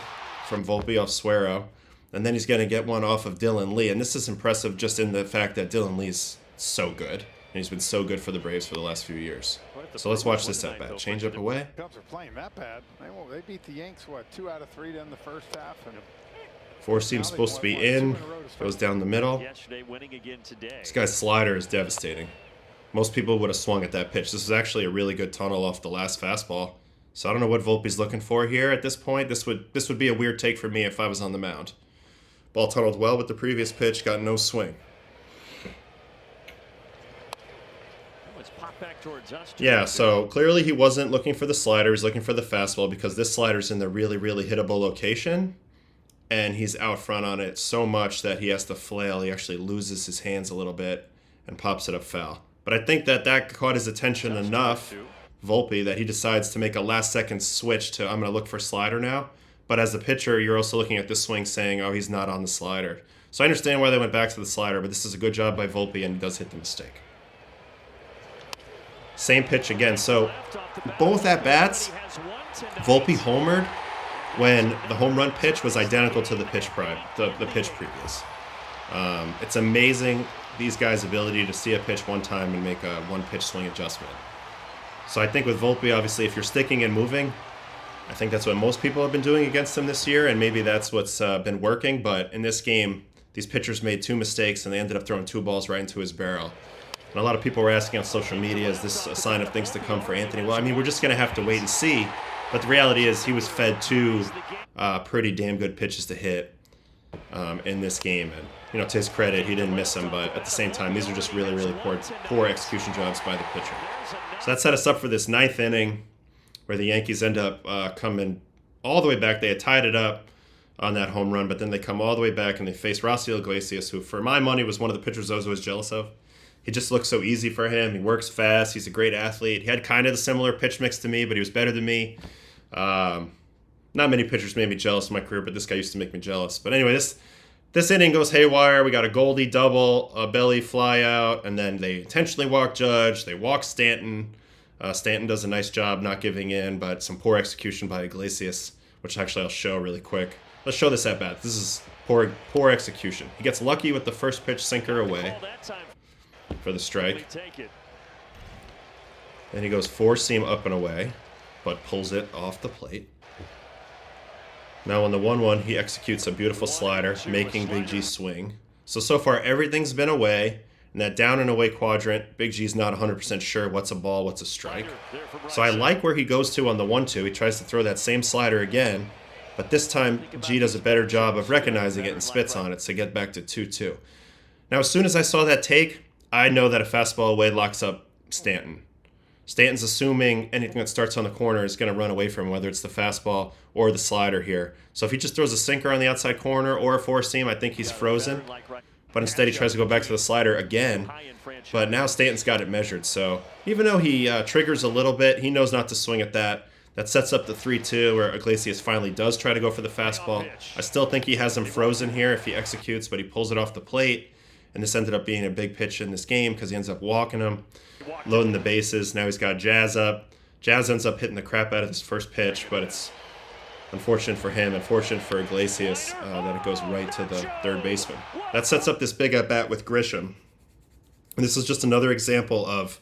from Volpe off Suero. And then he's going to get one off of Dylan Lee. And this is impressive just in the fact that Dylan Lee's so good. And he's been so good for the Braves for the last few years. So let's watch this at bat. Change up away. Cubs are playing that bad. They beat the Yanks, what, 2 out of 3 in the first half. And Four seam's supposed to be in. Goes down the middle. This guy's slider is devastating. Most people would have swung at that pitch. This is actually a really good tunnel off the last fastball. So I don't know what Volpe's looking for here at this point. This would be a weird take for me if I was on the mound. Ball tunneled well with the previous pitch. Got no swing. Yeah, so clearly he wasn't looking for the slider. He's looking for the fastball because this slider's in the really, really hittable location. And he's out front on it so much that he has to flail. He actually loses his hands a little bit and pops it up foul. But I think that caught his attention enough, Volpe, that he decides to make a last-second switch to, I'm going to look for slider now. But as a pitcher, you're also looking at this swing saying, oh, he's not on the slider. So I understand why they went back to the slider, but this is a good job by Volpe, and he does hit the mistake. Same pitch again. So both at-bats, Volpe homered when the home run pitch was identical to the pitch previous. It's amazing these guys' ability to see a pitch one time and make a one-pitch swing adjustment. So I think with Volpe, obviously, if you're sticking and moving, I think that's what most people have been doing against him this year, and maybe that's what's been working. But in this game, these pitchers made 2 mistakes, and they ended up throwing 2 balls right into his barrel. And a lot of people were asking on social media, is this a sign of things to come for Anthony? Well, I mean, we're just going to have to wait and see. But the reality is he was fed 2 pretty damn good pitches to hit in this game. And, you know, to his credit, he didn't miss them. But at the same time, these are just really, really poor execution jobs by the pitcher. So that set us up for this 9th inning where the Yankees end up coming all the way back. They had tied it up on that home run, but then they come all the way back and they face Raciel Iglesias, who, for my money, was one of the pitchers I was always jealous of. He just looks so easy for him. He works fast. He's a great athlete. He had kind of the similar pitch mix to me, but he was better than me. Not many pitchers made me jealous in my career, but this guy used to make me jealous. But anyway, this inning goes haywire. We got a Goldie double, a belly fly out, and then they intentionally walk Judge. They walk Stanton. Stanton does a nice job not giving in, but some poor execution by Iglesias, which actually I'll show really quick. Let's show this at bat. This is poor execution. He gets lucky with the first pitch sinker away for the strike. Then he goes 4-seam up and away, but pulls it off the plate. Now on the 1-1, he executes a beautiful slider, making Big G swing. So far, everything's been away. In that down and away quadrant, Big G's not 100% sure what's a ball, what's a strike. So I like where he goes to on the 1-2. He tries to throw that same slider again, but this time G does a better job of recognizing it and spits on it to get back to 2-2. Now, as soon as I saw that take, I know that a fastball away locks up Stanton. Stanton's assuming anything that starts on the corner is going to run away from him, whether it's the fastball or the slider here. So if he just throws a sinker on the outside corner or a 4-seam, I think he's frozen. But instead, he tries to go back to the slider again. But now Stanton's got it measured. So even though he triggers a little bit, he knows not to swing at that. That sets up the 3-2 where Iglesias finally does try to go for the fastball. I still think he has him frozen here if he executes, but he pulls it off the plate. And this ended up being a big pitch in this game because he ends up walking him, loading the bases. Now he's got Jazz up. Jazz ends up hitting the crap out of his first pitch, but it's unfortunate for him, unfortunate for Iglesias that it goes right to the third baseman. That sets up this big at-bat with Grisham. And this is just another example of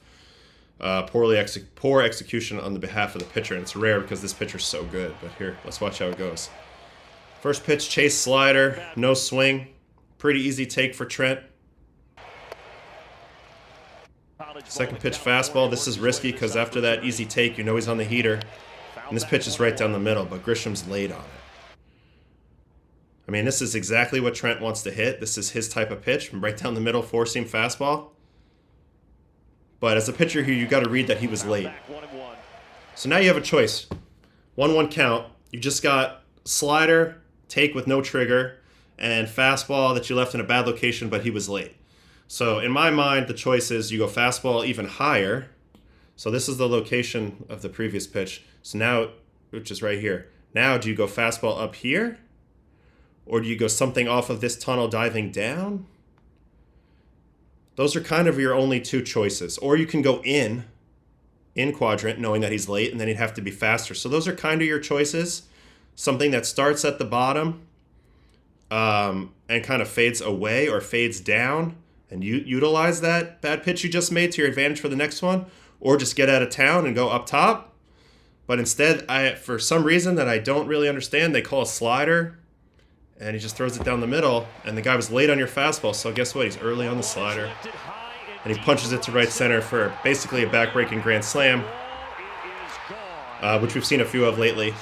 poor execution on the behalf of the pitcher. And it's rare because this pitcher's so good. But here, let's watch how it goes. First pitch, chase slider, no swing. Pretty easy take for Trent. Second pitch fastball. This is risky because after that easy take, you know he's on the heater. And this pitch is right down the middle, but Grisham's late on it. I mean, this is exactly what Trent wants to hit. This is his type of pitch, right down the middle, 4-seam fastball. But as a pitcher here, you got to read that he was late. So now you have a choice. 1-1 count. You just got slider, take with no trigger, and fastball that you left in a bad location, but he was late. So in my mind, the choice is you go fastball even higher. So this is the location of the previous pitch. So now, which is right here. Now, do you go fastball up here? Or do you go something off of this tunnel diving down? Those are kind of your only 2 choices. Or you can go in quadrant, knowing that he's late, and then he'd have to be faster. So those are kind of your choices. Something that starts at the bottom and kind of fades away or fades down, and you utilize that bad pitch you just made to your advantage for the next one, or just get out of town and go up top. But instead, for some reason that I don't really understand, they call a slider, and he just throws it down the middle, and the guy was late on your fastball, so guess what? He's early on the slider, and he punches it to right center for basically a back-breaking grand slam, which we've seen a few of lately.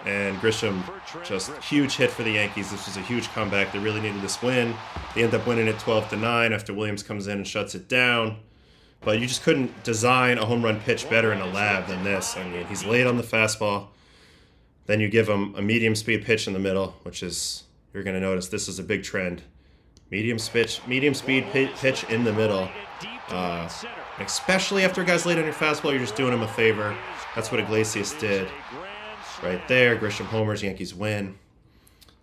And Grisham, just huge hit for the Yankees. This was a huge comeback. They really needed this win. They end up winning it 12-9 after Williams comes in and shuts it down. But you just couldn't design a home run pitch better in a lab than this. I mean, he's late on the fastball. Then you give him a medium speed pitch in the middle, which is, you're going to notice this is a big trend. Medium speed pitch in the middle. Especially after a guy's late on your fastball, you're just doing him a favor. That's what Iglesias did. Right there, Grisham homers, Yankees win.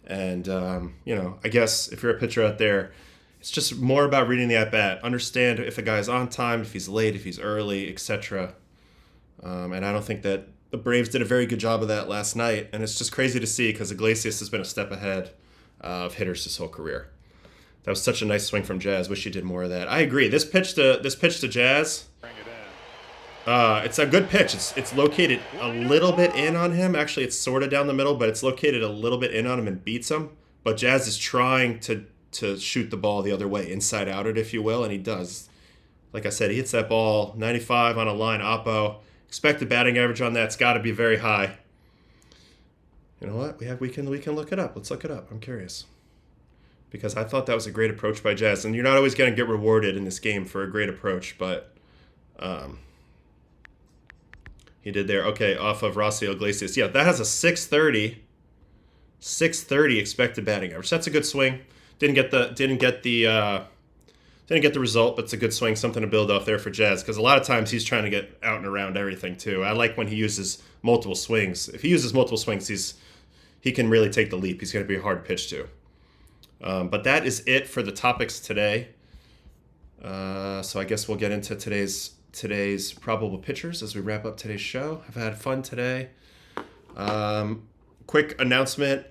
And, I guess if you're a pitcher out there, it's just more about reading the at-bat. Understand if a guy's on time, if he's late, if he's early, etc. And I don't think that the Braves did a very good job of that last night. And it's just crazy to see because Iglesias has been a step ahead of hitters his whole career. That was such a nice swing from Jazz. Wish he did more of that. I agree. This pitch to Jazz, it's a good pitch. It's located a little bit in on him. Actually, it's sort of down the middle, but it's located a little bit in on him and beats him. But Jazz is trying to shoot the ball the other way, inside out it, if you will, and he does. Like I said, he hits that ball 95 on a line oppo. Expected batting average on that's got to be very high. You know what? We can look it up. Let's look it up. I'm curious. Because I thought that was a great approach by Jazz. And you're not always going to get rewarded in this game for a great approach, but he did there. Okay, off of Rossio Iglesias. Yeah, that has a 630 expected batting average. That's a good swing. Didn't get the result, but it's a good swing. Something to build off there for Jazz because a lot of times he's trying to get out and around everything too. I like when he uses multiple swings. If he uses multiple swings, he can really take the leap. He's going to be a hard pitch too. But that is it for the topics today. So I guess we'll get into today's probable pitchers as we wrap up today's show. I've had fun today. Quick announcement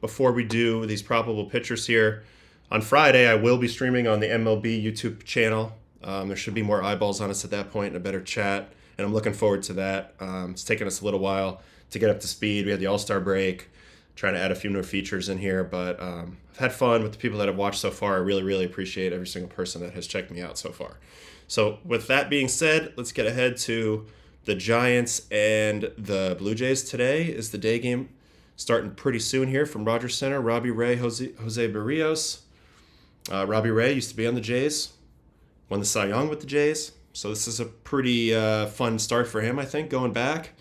before we do these probable pitchers here. On Friday, I will be streaming on the MLB YouTube channel. There should be more eyeballs on us at that point and a better chat, and I'm looking forward to that. It's taken us a little while to get up to speed. We had the All-Star break, trying to add a few more features in here, but I've had fun with the people that have watched so far. I really, really appreciate every single person that has checked me out so far. So with that being said, let's get ahead to the Giants and the Blue Jays. Today is the day game starting pretty soon here from Rogers Center. Robbie Ray, Jose Barrios. Robbie Ray used to be on the Jays, won the Cy Young with the Jays. So this is a pretty fun start for him, I think, going back.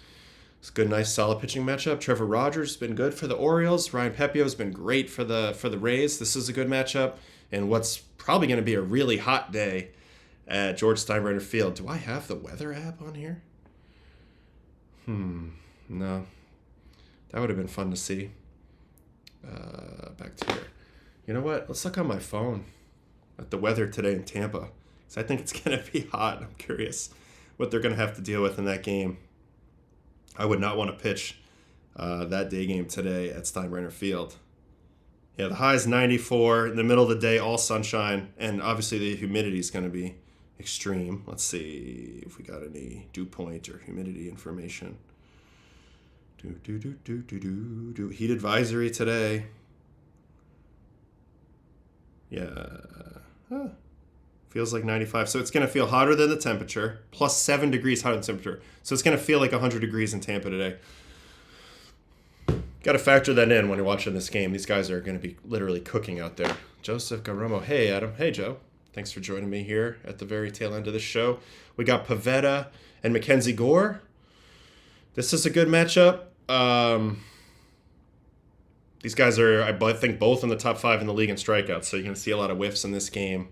It's a good, nice, solid pitching matchup. Trevor Rogers has been good for the Orioles. Ryan Pepiot has been great for the Rays. This is a good matchup. And what's probably going to be a really hot day at George Steinbrenner Field. Do I have the weather app on here? No. That would have been fun to see. Back to here. You know what? Let's look on my phone at the weather today in Tampa. Because I think it's going to be hot. I'm curious what they're going to have to deal with in that game. I would not want to pitch that day game today at Steinbrenner Field. Yeah, the high is 94. In the middle of the day, all sunshine. And obviously the humidity is going to be extreme. Let's see if we got any dew point or humidity information. Heat advisory today. Yeah. Feels like 95. So it's going to feel hotter than the temperature. Plus 7 degrees hotter than temperature. So it's going to feel like 100 degrees in Tampa today. Got to factor that in when you're watching this game. These guys are going to be literally cooking out there. Joseph Garomo. Hey, Adam. Hey, Joe. Thanks for joining me here at the very tail end of the show. We got Pavetta and Mackenzie Gore. This is a good matchup. These guys are, I think, both in the top 5 in the league in strikeouts, so you're going to see a lot of whiffs in this game.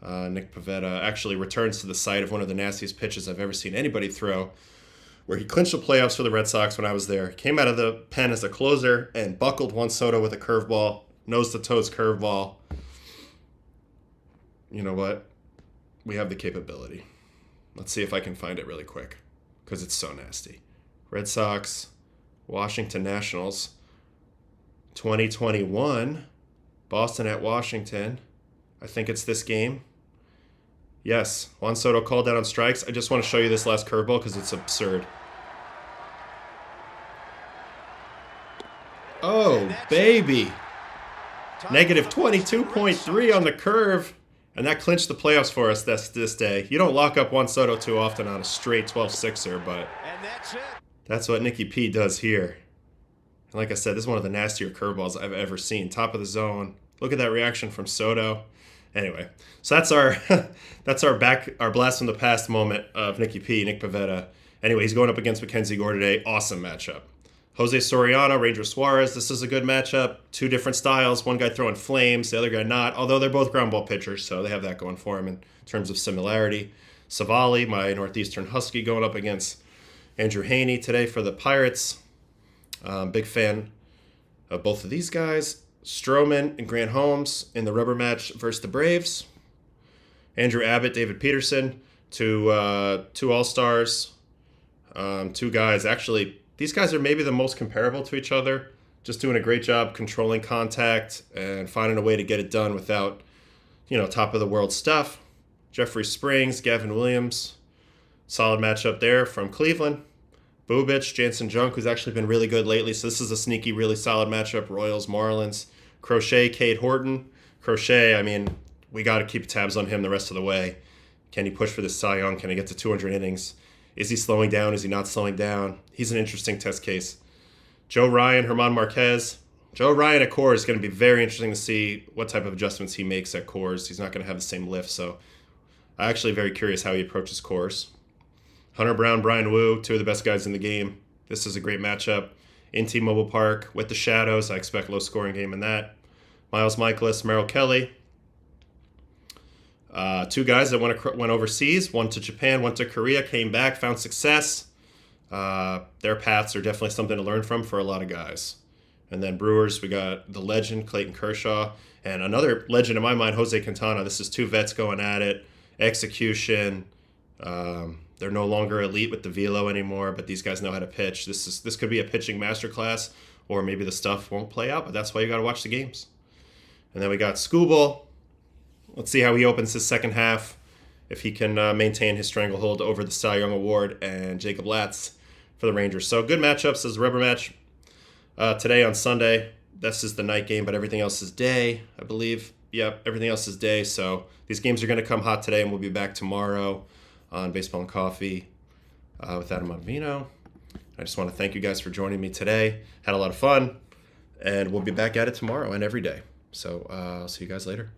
Nick Pavetta actually returns to the site of one of the nastiest pitches I've ever seen anybody throw, where he clinched the playoffs for the Red Sox when I was there. Came out of the pen as a closer and buckled Juan Soto with a curveball, nose-to-toes curveball. You know what? We have the capability. Let's see if I can find it really quick, because it's so nasty. Red Sox, Washington Nationals, 2021, Boston at Washington. I think it's this game. Yes, Juan Soto called out on strikes. I just want to show you this last curveball because it's absurd. Oh, baby. Negative 22.3 on the curve. And that clinched the playoffs for us this day. You don't lock up Juan Soto too often on a straight 12-6er, but that's what Nicky P does here. And like I said, this is one of the nastier curveballs I've ever seen. Top of the zone. Look at that reaction from Soto. Anyway, so that's our our blast from the past moment of Nicky P, Nick Pivetta. Anyway, he's going up against Mackenzie Gore today. Awesome matchup. Jose Soriano, Ranger Suarez. This is a good matchup. Two different styles. One guy throwing flames, the other guy not. Although they're both ground ball pitchers, so they have that going for them in terms of similarity. Savali, my Northeastern Husky, going up against Andrew Haney today for the Pirates. Big fan of both of these guys. Stroman and Grant Holmes in the rubber match versus the Braves. Andrew Abbott, David Peterson, two All-Stars. Two guys, actually, these guys are maybe the most comparable to each other. Just doing a great job controlling contact and finding a way to get it done without, top of the world stuff. Jeffrey Springs, Gavin Williams. Solid matchup there from Cleveland. Bubich, Jansen Junk, who's actually been really good lately. So this is a sneaky, really solid matchup. Royals, Marlins. Crochet, Cade Horton. Crochet, I mean, we got to keep tabs on him the rest of the way. Can he push for this Cy Young? Can he get to 200 innings? Is he slowing down? Is he not slowing down? He's an interesting test case. Joe Ryan, Herman Marquez. Joe Ryan at Coors is going to be very interesting to see what type of adjustments he makes at Coors. He's not going to have the same lift, so I'm actually very curious how he approaches Coors. Hunter Brown, Brian Wu, two of the best guys in the game. This is a great matchup. In T-Mobile Park with the Shadows. I expect low-scoring game in that. Miles Michaelis, Merrill Kelly. Two guys that went overseas. One to Japan, one to Korea. Came back, found success. Their paths are definitely something to learn from for a lot of guys. And then Brewers, we got the legend, Clayton Kershaw. And another legend in my mind, Jose Quintana. This is two vets going at it. Execution. They're no longer elite with the velo anymore, but these guys know how to pitch. This could be a pitching masterclass, or maybe the stuff won't play out, but that's why you got to watch the games. And then we got Skubal. Let's see how he opens his second half, if he can maintain his stranglehold over the Cy Young Award and Jacob Latz for the Rangers. So good matchups as a rubber match today on Sunday. This is the night game, but everything else is day, I believe. Yep, everything else is day. So these games are going to come hot today, and we'll be back tomorrow on Baseball and Coffee with Adam Ottavino. I just want to thank you guys for joining me today. Had a lot of fun, and we'll be back at it tomorrow and every day. So I'll see you guys later.